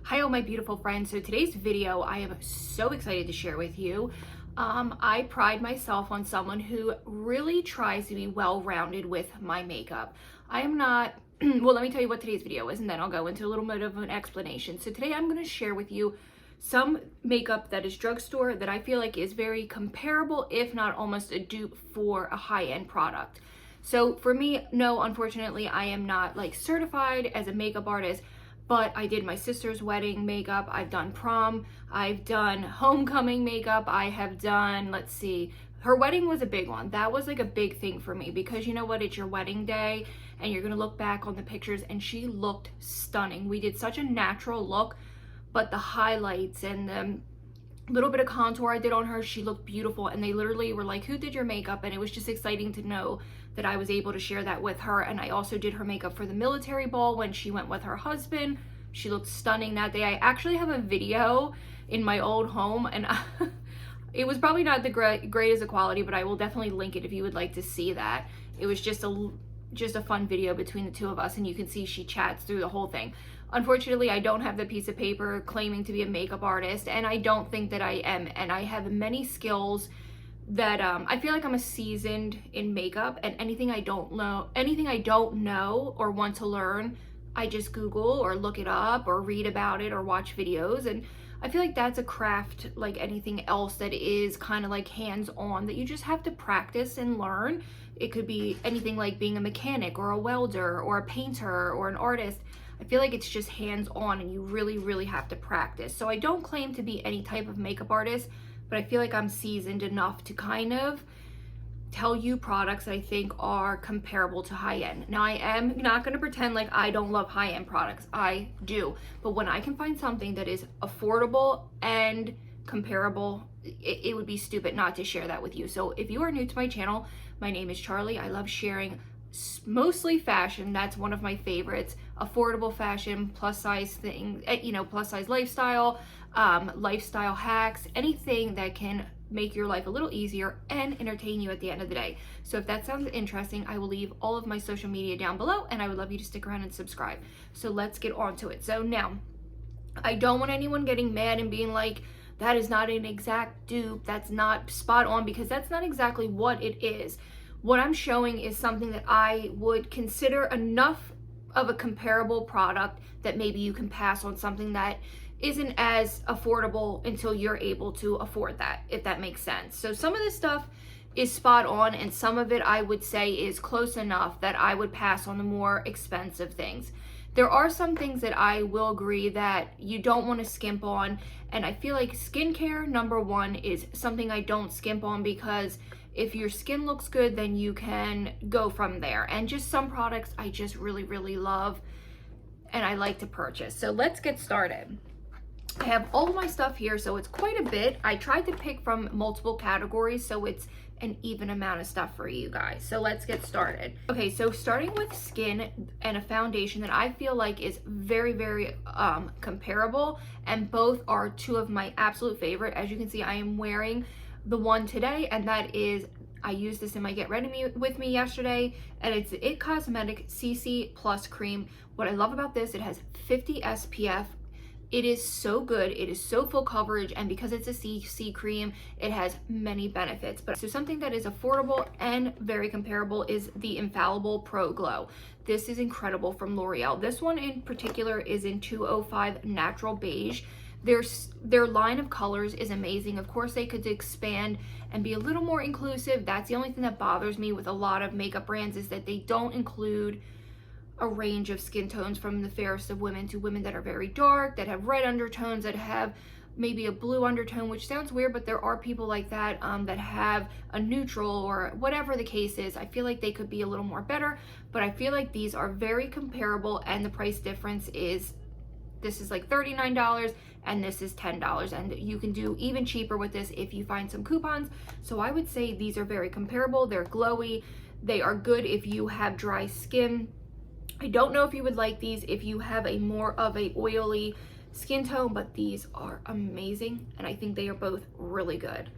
Hi all my beautiful friends. So today's video I am so excited to share with you. I pride myself on someone who really tries to be well-rounded with my makeup. I am not, well, let me tell you what today's video is and then I'll go into a little bit of an explanation. So today I'm going to share with you some makeup that is drugstore that I feel like is very comparable, if not almost a dupe for a high-end product. So for me, no, unfortunately, I am not like certified as a makeup artist, but I did my sister's wedding makeup, I've done prom, I've done homecoming makeup, I have done, let's see, her wedding was a big one. That was like a big thing for me because you know what, it's your wedding day and you're gonna look back on the pictures and she looked stunning. We did such a natural look, but the highlights and the little bit of contour I did on her, she looked beautiful, and they literally were like, who did your makeup? And it was just exciting to know that I was able to share that with her. And I also did her makeup for the military ball when she went with her husband. She looked stunning that day. I actually have a video in my old home, and it was probably not the greatest of quality, but I will definitely link it if you would like to see that. It was just a fun video between the two of us, and you can see she chats through the whole thing. Unfortunately, I don't have the piece of paper claiming to be a makeup artist, and I don't think that I am, and I have many skills that I feel like I'm a seasoned in makeup, and anything I don't know or want to learn, I just Google or look it up or read about it or watch videos. And I feel like that's a craft like anything else that is kind of like hands-on, that you just have to practice and learn. It could be anything like being a mechanic or a welder or a painter or an artist. I feel like it's just hands-on and you really, really have to practice. So I don't claim to be any type of makeup artist, but I feel like I'm seasoned enough to kind of tell you products I think are comparable to high-end. Now, I am not going to pretend like I don't love high-end products. I do. But when I can find something that is affordable and comparable, it would be stupid not to share that with you. So if you are new to my channel, my name is Charlie. I love sharing mostly fashion. That's one of my favorites. Affordable fashion, plus size things, plus size lifestyle, lifestyle hacks, anything that can make your life a little easier and entertain you at the end of the day. So if that sounds interesting, I will leave all of my social media down below, and I would love you to stick around and subscribe. So let's get on to it. So now, I don't want anyone getting mad and being like, that is not an exact dupe, that's not spot on, because that's not exactly what it is. What I'm showing is something that I would consider enough of a comparable product that maybe you can pass on something that isn't as affordable until you're able to afford that, if that makes sense. So some of this stuff is spot on, and some of it I would say is close enough that I would pass on the more expensive things. There are some things that I will agree that you don't want to skimp on, and I feel like skincare, number one, is something I don't skimp on, because if your skin looks good, then you can go from there. And just some products I just really, really love and I like to purchase. So let's get started. I have all of my stuff here, so it's quite a bit. I tried to pick from multiple categories, so it's an even amount of stuff for you guys. So let's get started. Okay, so starting with skin and a foundation that I feel like is very, very comparable, and both are two of my absolute favorite. As you can see, I am wearing the one today, and that is, I used this in my Get Ready With Me yesterday, and it's the IT Cosmetic CC Plus Cream. What I love about this, it has 50 SPF. It is so good. It is so full coverage, and because it's a CC cream, it has many benefits. But so something that is affordable and very comparable is the Infallible Pro Glow. This is incredible from L'Oreal. This one in particular is in 205 Natural Beige. Their line of colors is amazing. Of course, they could expand and be a little more inclusive. That's the only thing that bothers me with a lot of makeup brands, is that they don't include a range of skin tones, from the fairest of women to women that are very dark, that have red undertones, that have maybe a blue undertone, which sounds weird, but there are people like that that have a neutral, or whatever the case is. I feel like they could be a little more better, but I feel like these are very comparable, and the price difference is, this is like $39 and this is $10, and you can do even cheaper with this if you find some coupons. So I would say these are very comparable. They're glowy. They are good if you have dry skin. I don't know if you would like these if you have a more of a oily skin tone, but these are amazing, and I think they are both really good.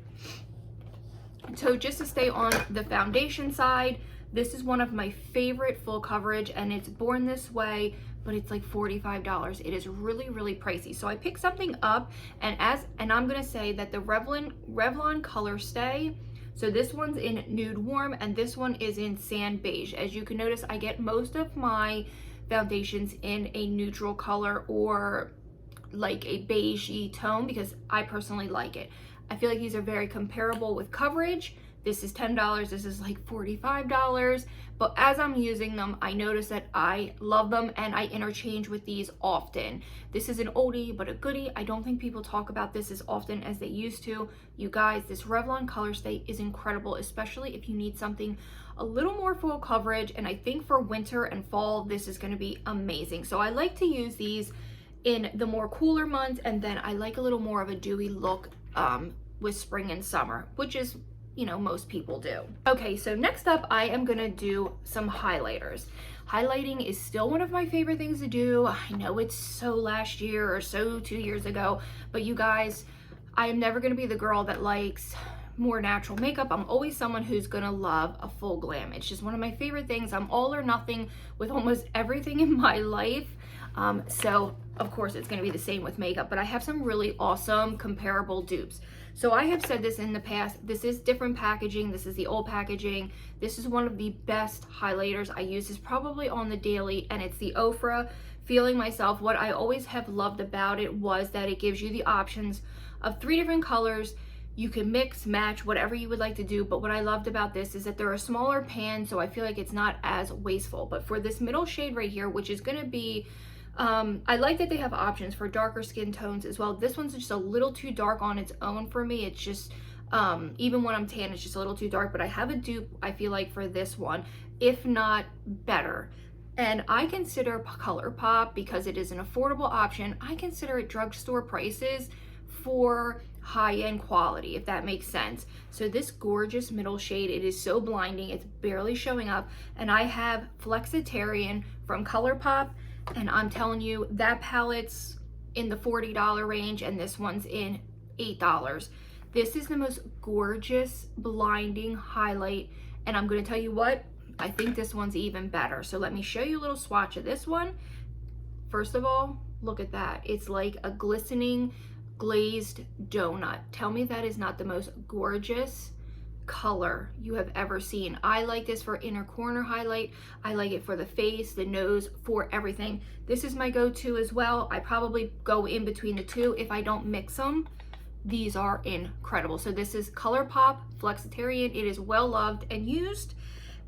So just to stay on the foundation side, this is one of my favorite full coverage, and it's Born This Way but it's like $45. It is really, really pricey. So I picked something up, and I'm gonna say that the Revlon Color Stay, so this one's in Nude Warm and this one is in Sand Beige. As you can notice, I get most of my foundations in a neutral color or like a beigey tone because I personally like it. I feel like these are very comparable with coverage. This is $10, this is like $45. But as I'm using them, I notice that I love them and I interchange with these often. This is an oldie but a goodie. I don't think people talk about this as often as they used to. You guys, this Revlon Color Stay is incredible, especially if you need something a little more full coverage. And I think for winter and fall, this is gonna be amazing. So I like to use these in the more cooler months, and then I like a little more of a dewy look with spring and summer, which is, you know, most people do. Okay, so next up, I am gonna do some highlighters. Highlighting is still one of my favorite things to do. I know it's so last year or so 2 years ago, but you guys, I am never gonna be the girl that likes more natural makeup. I'm always someone who's gonna love a full glam. It's just one of my favorite things. I'm all or nothing with almost everything in my life. So of course it's gonna be the same with makeup, but I have some really awesome comparable dupes. So I have said this in the past, this is different packaging, this is the old packaging. This is one of the best highlighters. I use this probably on the daily, and it's the Ofra Feeling Myself. What I always have loved about it was that it gives you the options of 3 different colors. You can mix, match, whatever you would like to do, but what I loved about this is that they're a smaller pan, so I feel like it's not as wasteful. But for this middle shade right here, which is gonna be, I like that they have options for darker skin tones as well. This one's just a little too dark on its own for me. It's just, even when I'm tan, it's just a little too dark, but I have a dupe, I feel like, for this one, if not better. And I consider ColourPop, because it is an affordable option, I consider it drugstore prices for high-end quality, if that makes sense. So this gorgeous middle shade, it is so blinding, it's barely showing up. And I have Flexitarian from ColourPop, and I'm telling you, that palette's in the $40 range and this one's in $8. This is the most gorgeous blinding highlight, and I'm gonna tell you what, I think this one's even better. So let me show you a little swatch of this one. First of all, look at that. It's like a glistening glazed donut. Tell me that is not the most gorgeous color you have ever seen. I like this for inner corner highlight. I like it for the face, the nose, for everything. This is my go-to as well. I probably go in between the two if I don't mix them. These are incredible. So this is ColourPop Flexitarian. It is well loved and used.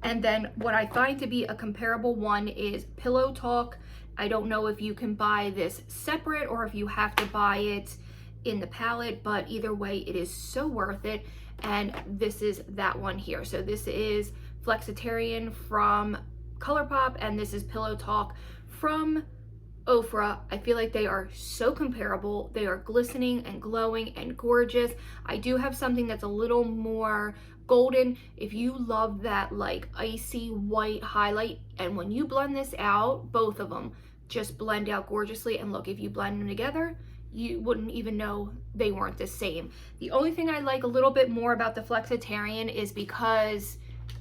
And then what I find to be a comparable one is Pillow Talk. I don't know if you can buy this separate or if you have to buy it in the palette, but either way, it is so worth it. And this is that one here. So this is Flexitarian from ColourPop, and this is Pillow Talk from Ofra. I feel like they are so comparable. They are glistening and glowing and gorgeous. I do have something that's a little more golden. If you love that like icy white highlight, and when you blend this out, both of them just blend out gorgeously. And look, if you blend them together, you wouldn't even know they weren't the same. The only thing I like a little bit more about the Flexitarian is because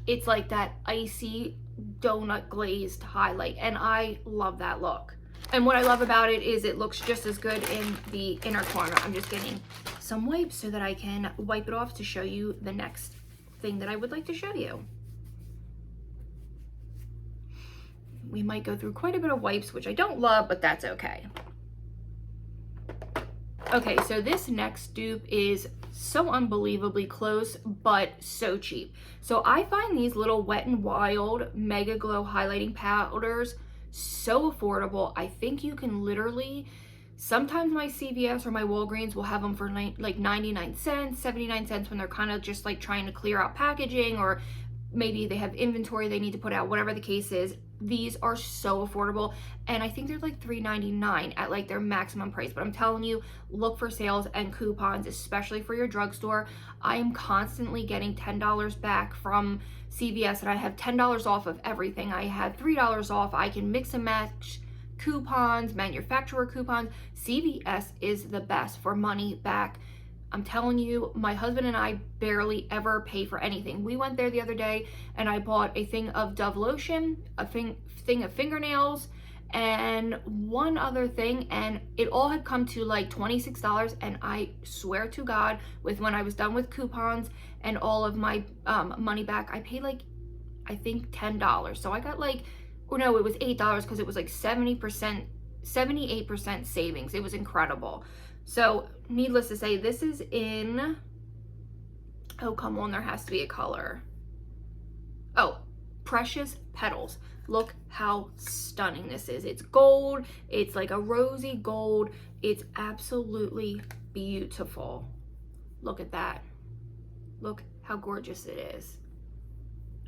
it's like that icy donut glazed highlight, and I love that look. And what I love about it is it looks just as good in the inner corner. I'm just getting some wipes so that I can wipe it off to show you the next thing that I would like to show you. We might go through quite a bit of wipes, which I don't love, but that's okay. Okay, so this next dupe is so unbelievably close, but so cheap. So I find these little Wet n Wild Mega Glow highlighting powders so affordable. I think you can literally, sometimes my CVS or my Walgreens will have them for like 99 cents, 79 cents when they're kind of just like trying to clear out packaging, or maybe they have inventory they need to put out, whatever the case is. These are so affordable, and I think they're like $3.99 at like their maximum price. But I'm telling you, look for sales and coupons, especially for your drugstore. I am constantly getting $10 back from CVS, and I have $10 off of everything. I have $3 off. I can mix and match coupons, manufacturer coupons. CVS is the best for money back. I'm telling you, my husband and I barely ever pay for anything. We went there the other day and I bought a thing of Dove lotion, a thing of fingernails, and one other thing, and it all had come to like $26, and I swear to God, with when I was done with coupons and all of my money back, I paid like, I think $10. So I got like, or no, it was $8 because it was like 70%, 78% savings. It was incredible. So needless to say, this is in, oh, come on, there has to be a color. Oh, Precious Petals. Look how stunning this is. It's gold. It's like a rosy gold. It's absolutely beautiful. Look at that. Look how gorgeous it is.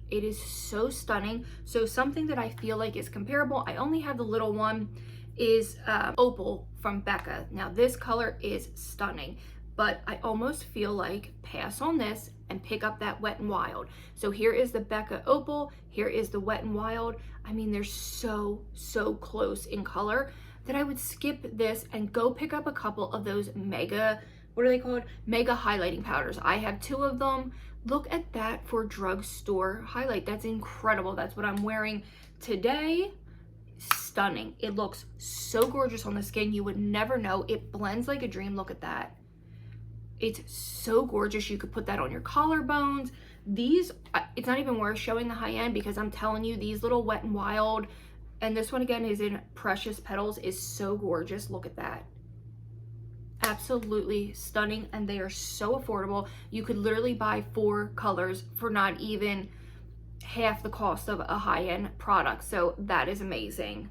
It is so stunning. So something that I feel like is comparable, I only have the little one, is Opal from Becca. Now this color is stunning, but I almost feel like pass on this and pick up that Wet n Wild. So here is the Becca Opal, here is the Wet n Wild. I mean, they're so close in color that I would skip this and go pick up a couple of those mega, what are they called? Mega highlighting powders. I have 2 of them. Look at that for drugstore highlight. That's incredible. That's what I'm wearing today. Stunning. It looks so gorgeous on the skin. You would never know. It blends like a dream. Look at that. It's so gorgeous. You could put that on your collarbones. These, it's not even worth showing the high end because I'm telling you, these little Wet n Wild, and this one again is in Precious Petals, is so gorgeous. Look at that. Absolutely stunning, and they are so affordable. You could literally buy 4 colors for not even half the cost of a high-end product. So that is amazing.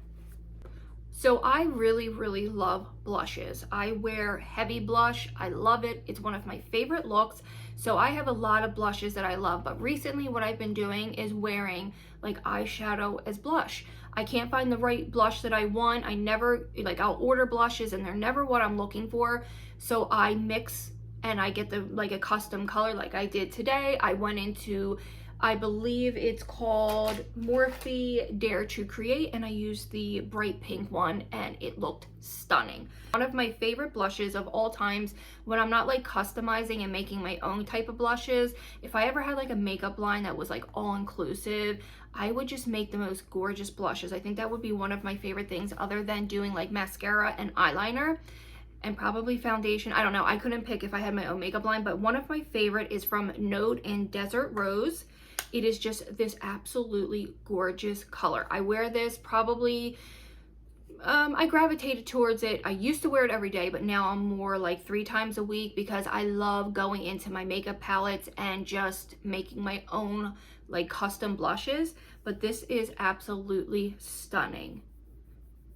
So I really love blushes. I wear heavy blush. I love it. It's one of my favorite looks. So I have a lot of blushes that I love, but recently what I've been doing is wearing like eyeshadow as blush. I can't find the right blush that I want. I never, like, I'll order blushes and they're never what I'm looking for. So I mix and I get the like a custom color like I did today. I went into, I believe it's called Morphe Dare to Create, and I used the bright pink one and it looked stunning. One of my favorite blushes of all times when I'm not like customizing and making my own type of blushes, if I ever had like a makeup line that was like all inclusive, I would just make the most gorgeous blushes. I think that would be one of my favorite things other than doing like mascara and eyeliner and probably foundation. I don't know. I couldn't pick if I had my own makeup line, but one of my favorite is from Note in Desert Rose. It is just this absolutely gorgeous color. I wear this probably, I gravitated towards it. I used to wear it every day, but now I'm more like 3 times a week because I love going into my makeup palettes and just making my own like custom blushes. But this is absolutely stunning.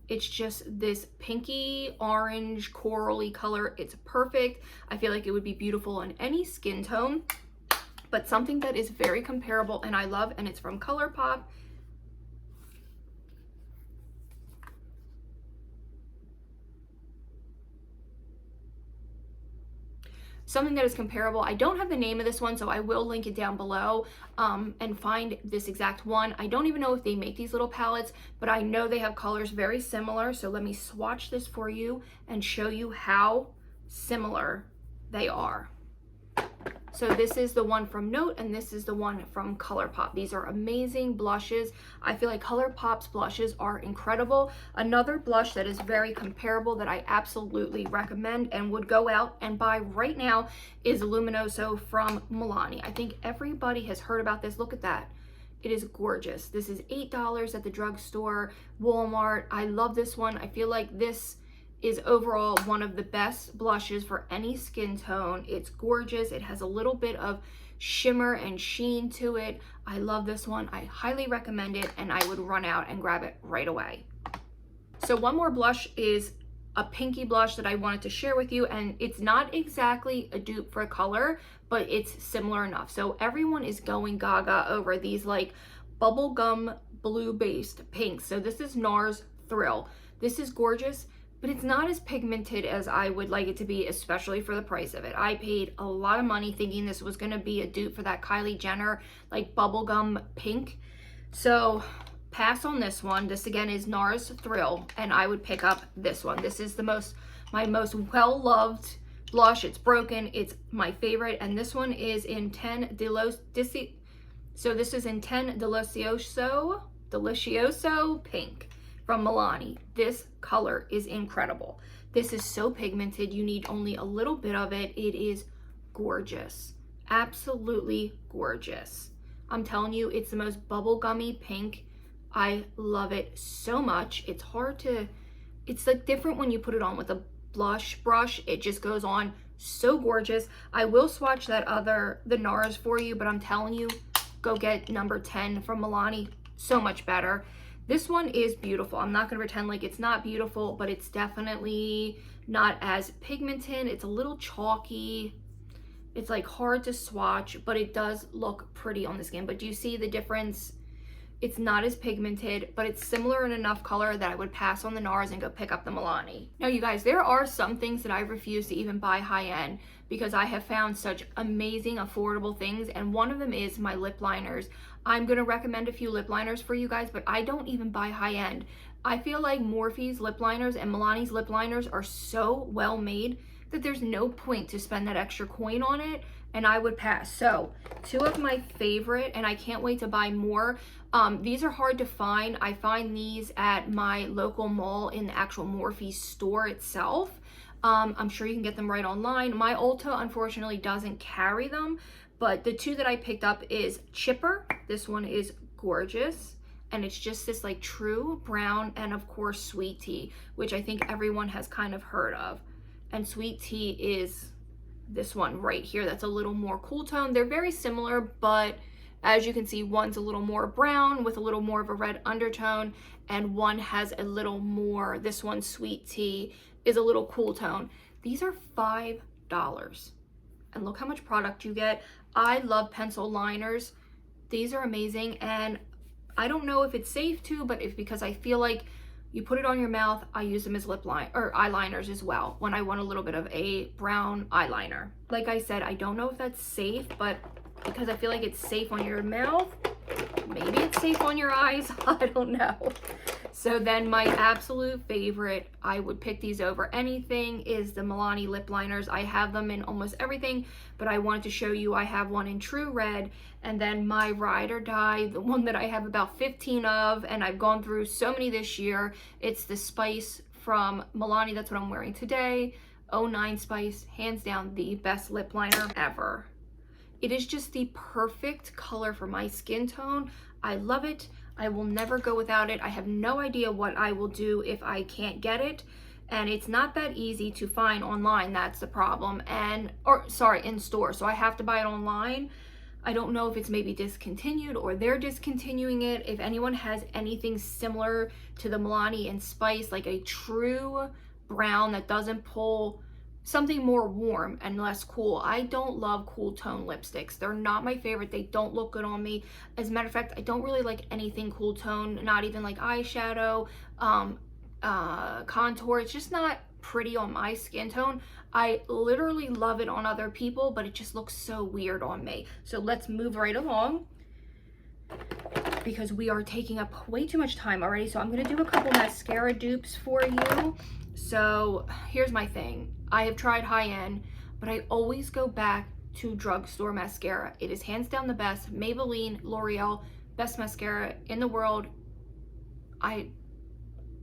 It's just this pinky orange corally color. It's perfect. I feel like it would be beautiful in any skin tone, but something that is very comparable and I love, and it's from ColourPop. Something that is comparable. I don't have the name of this one, so I will link it down below and find this exact one. I don't even know if they make these little palettes, but I know they have colors very similar. So let me swatch this for you and show you how similar they are. So this is the one from Note and this is the one from ColourPop. These are amazing blushes. I feel like ColourPop's blushes are incredible. Another blush that is very comparable that I absolutely recommend and would go out and buy right now is Luminoso from Milani. I think everybody has heard about this. Look at that. It is gorgeous. This is $8 at the drugstore, Walmart. I love this one. I feel like this is overall one of the best blushes for any skin tone. It's gorgeous. It has a little bit of shimmer and sheen to it. I love this one. I highly recommend it, and I would run out and grab it right away. So one more blush is a pinky blush that I wanted to share with you, and it's not exactly a dupe for color, but it's similar enough. So everyone is going gaga over these like bubblegum blue based pinks. So this is NARS Thrill. This is gorgeous, but it's not as pigmented as I would like it to be, especially for the price of it. I paid a lot of money thinking this was gonna be a dupe for that Kylie Jenner like bubblegum pink. So pass on this one. This again is NARS Thrill, and I would pick up this one. This is my most well-loved blush. It's broken, it's my favorite, and this one is in 10 Delicioso Pink. from Milani. This color is incredible. This is so pigmented. You need only a little bit of it. It is gorgeous. Absolutely gorgeous. I'm telling you, it's the most bubblegummy pink. I love it so much. It's hard to, it's like different when you put it on with a blush brush. It just goes on so gorgeous. I will swatch that the NARS for you, but I'm telling you, go get number 10 from Milani. So much better. This one is beautiful. I'm not going to pretend like it's not beautiful, but it's definitely not as pigmented. It's a little chalky. It's like hard to swatch, but it does look pretty on the skin. But do you see the difference? It's not as pigmented, but it's similar in enough color that I would pass on the NARS and go pick up the Milani. Now, you guys, there are some things that I refuse to even buy high-end because I have found such amazing, affordable things, and one of them is my lip liners. I'm going to recommend a few lip liners for you guys, but I don't even buy high-end. I feel like Morphe's lip liners and Milani's lip liners are so well made that there's no point to spend that extra coin on it, and I would pass. So, two of my favorite, and I can't wait to buy more. These are hard to find. I find these at my local mall in the actual Morphe store itself. I'm sure you can get them right online. My Ulta, unfortunately, doesn't carry them, but the two that I picked up is Chipper. This one is gorgeous, and it's just this like true brown, and of course Sweet Tea, which I think everyone has kind of heard of. And Sweet Tea is this one right here that's a little more cool tone. They're very similar, but as you can see, one's a little more brown with a little more of a red undertone, and one has a little more, this one, Sweet Tea, is a little cool tone. These are $5. And look how much product you get. I love pencil liners. These are amazing, and I don't know if it's safe to, but it's because I feel like you put it on your mouth. I use them as lip line or eyeliners as well when I want a little bit of a brown eyeliner. Like I said, I don't know if that's safe, but because I feel like it's safe on your mouth, maybe it's safe on your eyes. I don't know. So then my absolute favorite, I would pick these over anything, is the Milani lip liners. I have them in almost everything, but I wanted to show you I have one in True Red, and then my ride or die, the one that I have about 15 of, and I've gone through so many this year. It's the Spice from Milani. That's what I'm wearing today. 09 Spice, hands down the best lip liner ever. It is just the perfect color for my skin tone. I love it. I will never go without it. I have no idea what I will do if I can't get it. And it's not that easy to find online. That's the problem. In store. So I have to buy it online. I don't know if it's maybe discontinued or they're discontinuing it. If anyone has anything similar to the Milani and Spice, like a true brown that doesn't pull, something more warm and less cool. I don't love cool tone lipsticks. They're not my favorite. They don't look good on me. As a matter of fact, I don't really like anything cool tone, not even like eyeshadow, contour. It's just not pretty on my skin tone. I literally love it on other people, but it just looks so weird on me. So let's move right along because we are taking up way too much time already. So I'm going to do a couple mascara dupes for you. So here's my thing. I have tried high-end, but I always go back to Drugstore mascara. It is hands down the best. Maybelline, L'Oreal, best mascara in the world.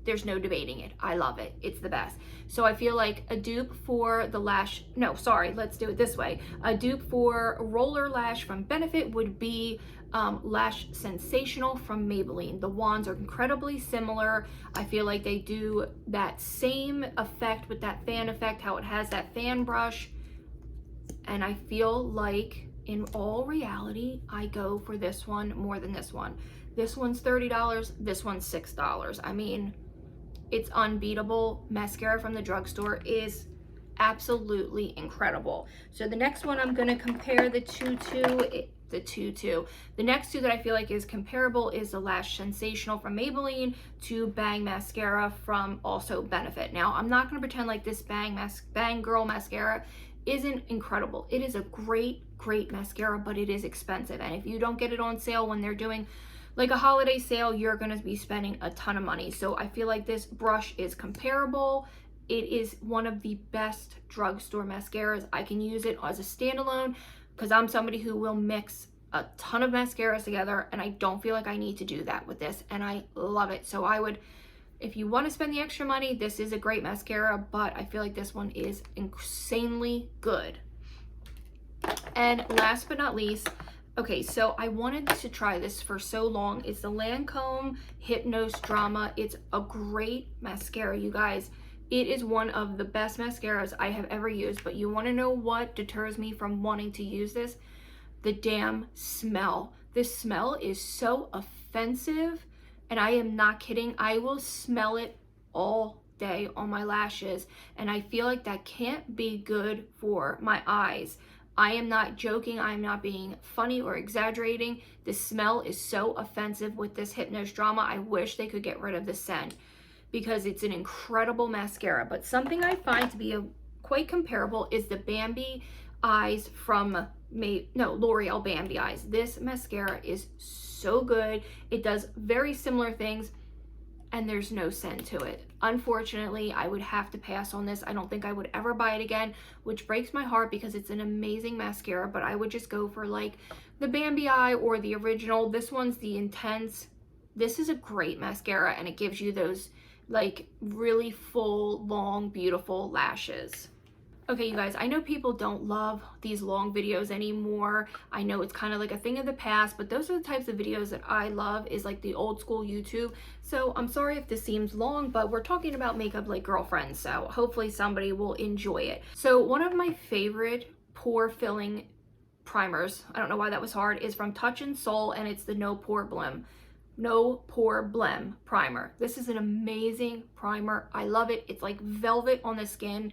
There's no debating it. I love it. It's the best. So I feel like a dupe for the lash, no, sorry, let's do it this way. A dupe for Roller Lash from Benefit would be Lash Sensational from Maybelline. The wands are incredibly similar. I feel like they do that same effect with that fan effect, how it has that fan brush. And I feel like in all reality, I go for this one more than this one. This one's $30, this one's $6. I mean, it's unbeatable. Mascara from the Drugstore is absolutely incredible. So the next one I'm gonna compare the two to, the next two that I feel like is comparable is the Lash Sensational from Maybelline to Bang Mascara from also Benefit. Now, I'm not gonna pretend like this Bang Girl mascara isn't incredible. It is a great mascara, but it is expensive. And if you don't get it on sale when they're doing like a holiday sale, you're going to be spending a ton of money. So I feel like this brush is comparable. It is one of the best Drugstore mascaras. I can use it as a standalone because I'm somebody who will mix a ton of mascaras together, and I don't feel like I need to do that with this, and I love it. So I would If you want to spend the extra money, this is a great mascara, but I feel like this one is insanely good. And last but not least, okay, so I wanted to try this for so long. It's the Lancome Hypnose Drama. It's a great mascara, you guys. It is one of the best mascaras I have ever used, but you want to know what deters me from wanting to use this? The damn smell. This smell is so offensive, and I am not kidding. I will smell it all day on my lashes, and I feel like that can't be good for my eyes. I am not joking. I am not being funny or exaggerating. The smell is so offensive with this Hypnose Drama. I wish they could get rid of the scent because it's an incredible mascara. But something I find to be quite comparable is the Bambi Eyes from L'Oreal Bambi Eyes. This mascara is so good. It does very similar things, and there's no scent to it. Unfortunately, I would have to pass on this. I don't think I would ever buy it again, which breaks my heart because it's an amazing mascara, but I would just go for like the Bambi Eye or the original. This one's the Intense. This is a great mascara, and it gives you those like really full, long, beautiful lashes. Okay, you guys, I know people don't love these long videos anymore. I know it's kind of like a thing of the past, but those are the types of videos that I love, is like the old school YouTube. So I'm sorry if this seems long, but we're talking about makeup like girlfriends, so hopefully somebody will enjoy it. So one of my favorite pore filling primers, I don't know why that was hard, is from Touch in Sol, and it's the No Pore Blem primer. This is an amazing primer. I love it. It's like velvet on the skin.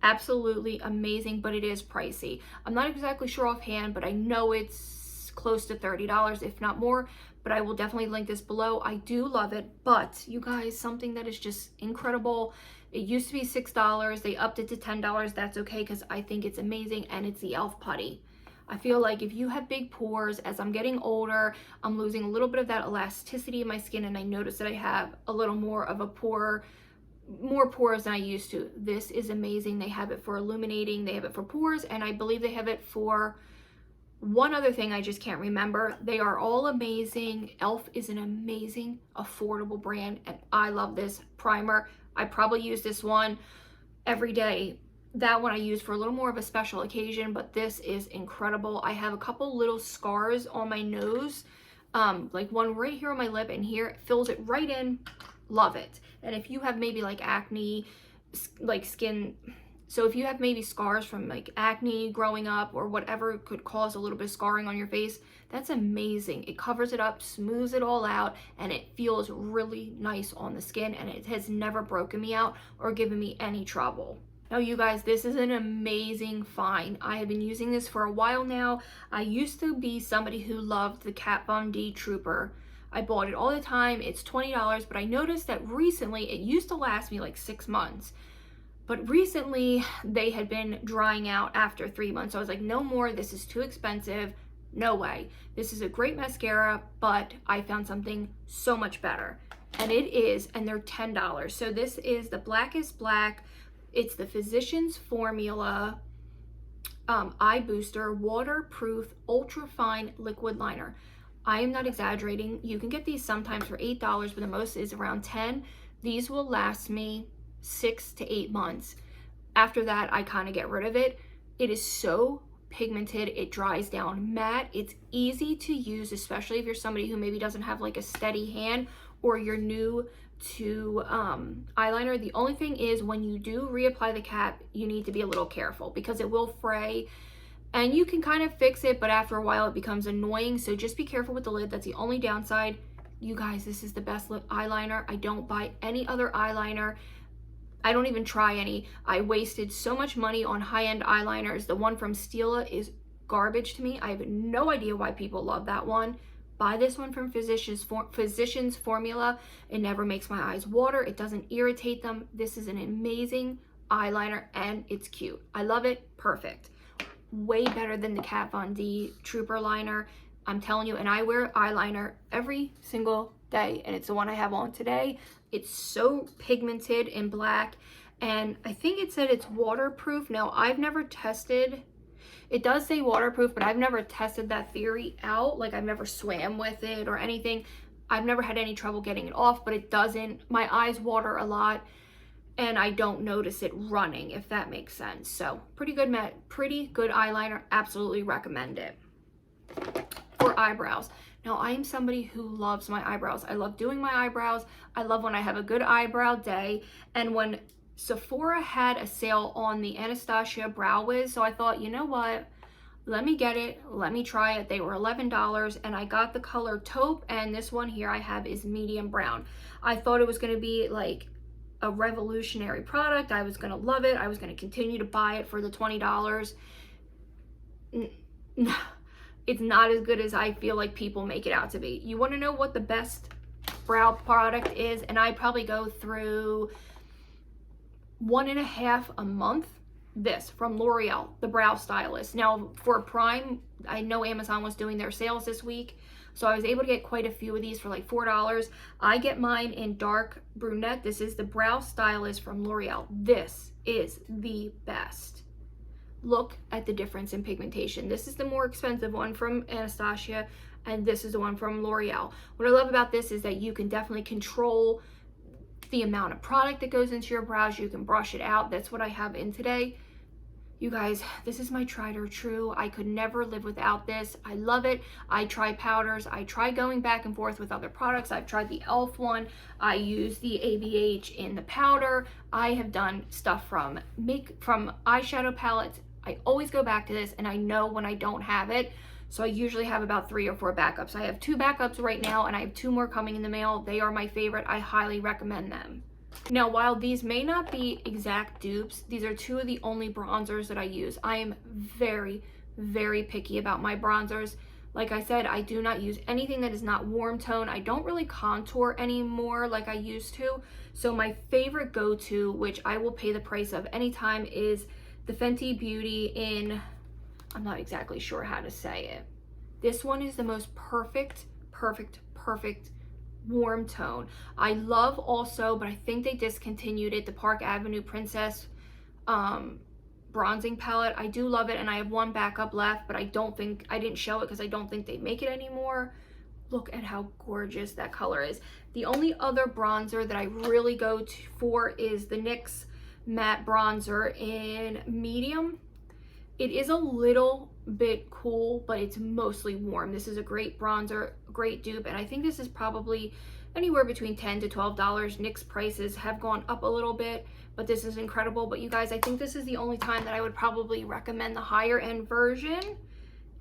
Absolutely amazing, but it is pricey. I'm not exactly sure offhand, but I know it's close to $30, if not more, but I will definitely link this below. I do love it, but you guys, something that is just incredible. It used to be $6. They upped it to $10. That's okay, because I think it's amazing, and it's the e.l.f. putty. I feel like if you have big pores, as I'm getting older, I'm losing a little bit of that elasticity in my skin, and I notice that I have a little more of a more pores than I used to. This is amazing. They have it for illuminating, they have it for pores, and I believe they have it for one other thing I just can't remember. They are all amazing. e.l.f. is an amazing, affordable brand, and I love this primer. I probably use this one every day. That one I use for a little more of a special occasion, but this is incredible. I have a couple little scars on my nose, like one right here on my lip, and here it fills it right in. Love it. And if you have maybe like acne, like skin, so if you have maybe scars from like acne growing up or whatever could cause a little bit of scarring on your face, that's amazing. It covers it up, smooths it all out, and it feels really nice on the skin, and it has never broken me out or given me any trouble. Now, you guys, this is an amazing find. I have been using this for a while now. I used to be somebody who loved the Kat Von D Trooper. I bought it all the time. It's $20, but I noticed that recently, it used to last me like 6 months. But recently, they had been drying out after 3 months. So I was like, no more. This is too expensive. No way. This is a great mascara, but I found something so much better. And it is, and they're $10. So this is the Blackest Black. It's the Physicians Formula Eye Booster Waterproof Ultra Fine Liquid Liner. I am not exaggerating. You can get these sometimes for $8, but the most is around $10. These will last me 6 to 8 months. After that, I kind of get rid of it. It is so pigmented. It dries down matte. It's easy to use, especially if you're somebody who maybe doesn't have like a steady hand or you're new to eyeliner. The only thing is, when you do reapply the cap, you need to be a little careful because it will fray. And you can kind of fix it, but after a while it becomes annoying. So just be careful with the lid. That's the only downside. You guys, this is the best lip eyeliner. I don't buy any other eyeliner. I don't even try any. I wasted so much money on high-end eyeliners. The one from Stila is garbage to me. I have no idea why people love that one. Buy this one from Physicians Formula. It never makes my eyes water. It doesn't irritate them. This is an amazing eyeliner, and it's cute. I love it. Perfect. Way better than the Kat Von D Trooper liner. I'm telling you, and I wear eyeliner every single day, and it's the one I have on today. It's so pigmented in black, and I think it said it's waterproof. Now, I've never tested. It does say waterproof, but I've never tested that theory out. Like, I've never swam with it or anything. I've never had any trouble getting it off, but it doesn't, my eyes water a lot and I don't notice it running, if that makes sense. So pretty good eyeliner, absolutely recommend it. For eyebrows. Now, I am somebody who loves my eyebrows. I love doing my eyebrows. I love when I have a good eyebrow day. And when Sephora had a sale on the Anastasia Brow Wiz, so I thought, you know what? Let me get it. Let me try it. They were $11 and I got the color taupe, and this one here I have is medium brown. I thought it was going to be like a revolutionary product. I was going to love it. I was going to continue to buy it for the $20. It's not as good as I feel like people make it out to be. You want to know what the best brow product is? And I probably go through 1.5 a month. This from L'Oreal, the Brow Stylist. Now for Prime, I know Amazon was doing their sales this week, so I was able to get quite a few of these for like $4. I get mine in dark brunette. This is the Brow Stylist from L'Oreal. This is the best. Look at the difference in pigmentation. This is the more expensive one from Anastasia, and this is the one from L'Oreal. What I love about this is that you can definitely control the amount of product that goes into your brows. You can brush it out. That's what I have in today. You guys, this is my tried or true. I could never live without this. I love it. I try powders. I try going back and forth with other products. I've tried the e.l.f. one. I use the ABH in the powder. I have done stuff from eyeshadow palettes. I always go back to this, and I know when I don't have it. So I usually have about 3 or 4 backups. I have 2 backups right now, and I have 2 more coming in the mail. They are my favorite. I highly recommend them. Now, while these may not be exact dupes, these are 2 of the only bronzers that I use. I am very, very picky about my bronzers. Like I said, I do not use anything that is not warm tone. I don't really contour anymore like I used to. So my favorite go-to, which I will pay the price of anytime, is the Fenty Beauty in, I'm not exactly sure how to say it. This one is the most perfect warm tone. I love also, but I think they discontinued it, the Park Avenue Princess bronzing palette. I do love it, and I have 1 backup left, but I didn't show it because I don't think they make it anymore. Look at how gorgeous that color is. The only other bronzer that I really go for is the NYX matte bronzer in medium. It is a little bit cool, but it's mostly warm. This is a great bronzer, great dupe, and I think this is probably anywhere between $10 to $12. NYX prices have gone up a little bit, but this is incredible. But you guys, I think this is the only time that I would probably recommend the higher end version,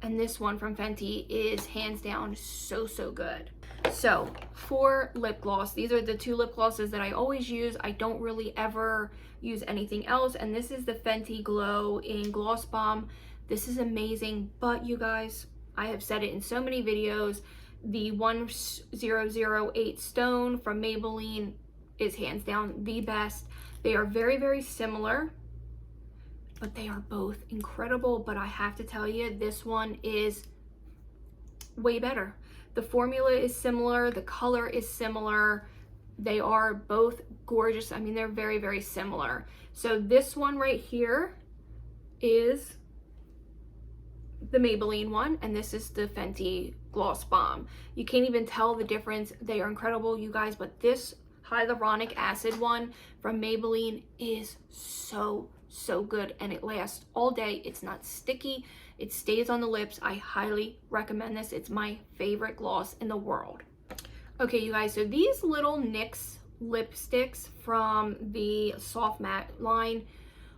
and this one from Fenty is hands down so good. So for lip gloss, these are the 2 lip glosses that I always use. I don't really ever use anything else, and this is the Fenty Glow in Gloss Bomb. This is amazing, but you guys, I have said it in so many videos, the 1008 Stone from Maybelline is hands down the best. They are very similar, but they are both incredible. But I have to tell you, this one is way better. The formula is similar, the color is similar. They are both gorgeous. I mean, they're very similar. So this one right here is the Maybelline one, and this is the Fenty Gloss Bomb. You can't even tell the difference. They are incredible, you guys, but this hyaluronic acid one from Maybelline is so good, and it lasts all day. It's not sticky. It stays on the lips. I highly recommend this. It's my favorite gloss in the world. Okay, you guys, so these little NYX lipsticks from the Soft Matte line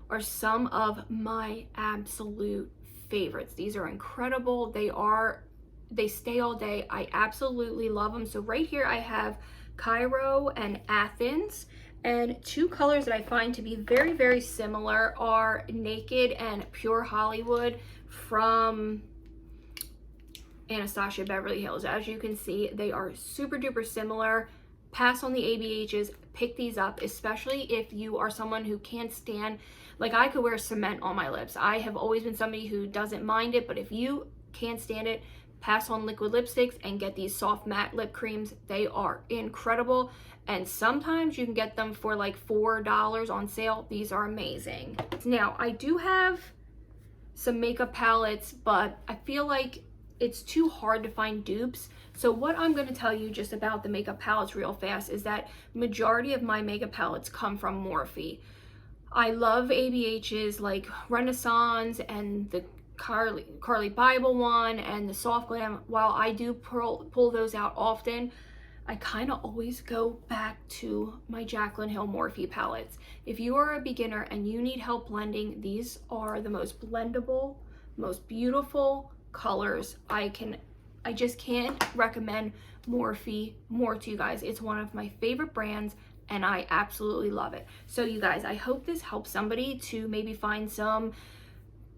are some of my absolute favorites. These are incredible. They stay all day. I absolutely love them. So right here I have Cairo and Athens, and 2 colors that I find to be very similar are Naked and Pure Hollywood from Anastasia Beverly Hills. As you can see, they are super duper similar. Pass on the ABHs, pick these up, especially if you are someone who can't stand, like I could wear cement on my lips. I have always been somebody who doesn't mind it, but if you can't stand it, pass on liquid lipsticks and get these soft matte lip creams. They are incredible, and sometimes you can get them for like $4 on sale. These are amazing. Now, I do have some makeup palettes, but I feel like it's too hard to find dupes. So what I'm going to tell you just about the makeup palettes real fast is that majority of my makeup palettes come from Morphe. I love ABH's like Renaissance and the Carly Bible one and the Soft Glam. While I do pull those out often, I kind of always go back to my Jaclyn Hill Morphe palettes. If you are a beginner and you need help blending, these are the most blendable, most beautiful colors. I just can't recommend Morphe more to you guys. It's one of my favorite brands and I absolutely love it. So you guys, I hope this helps somebody to maybe find some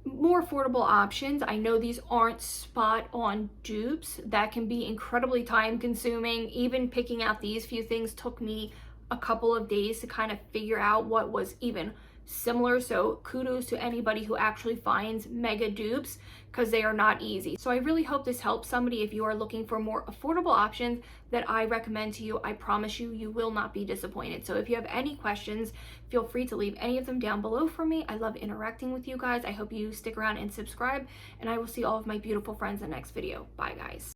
more affordable options. I know these aren't spot on dupes. That can be incredibly time consuming. Even picking out these few things took me a couple of days to kind of figure out what was even similar. So kudos to anybody who actually finds mega dupes, because they are not easy. So I really hope this helps somebody if you are looking for more affordable options that I recommend to you. I promise you, you will not be disappointed. So if you have any questions, feel free to leave any of them down below for me. I love interacting with you guys. I hope you stick around and subscribe, and I will see all of my beautiful friends in the next video. Bye guys.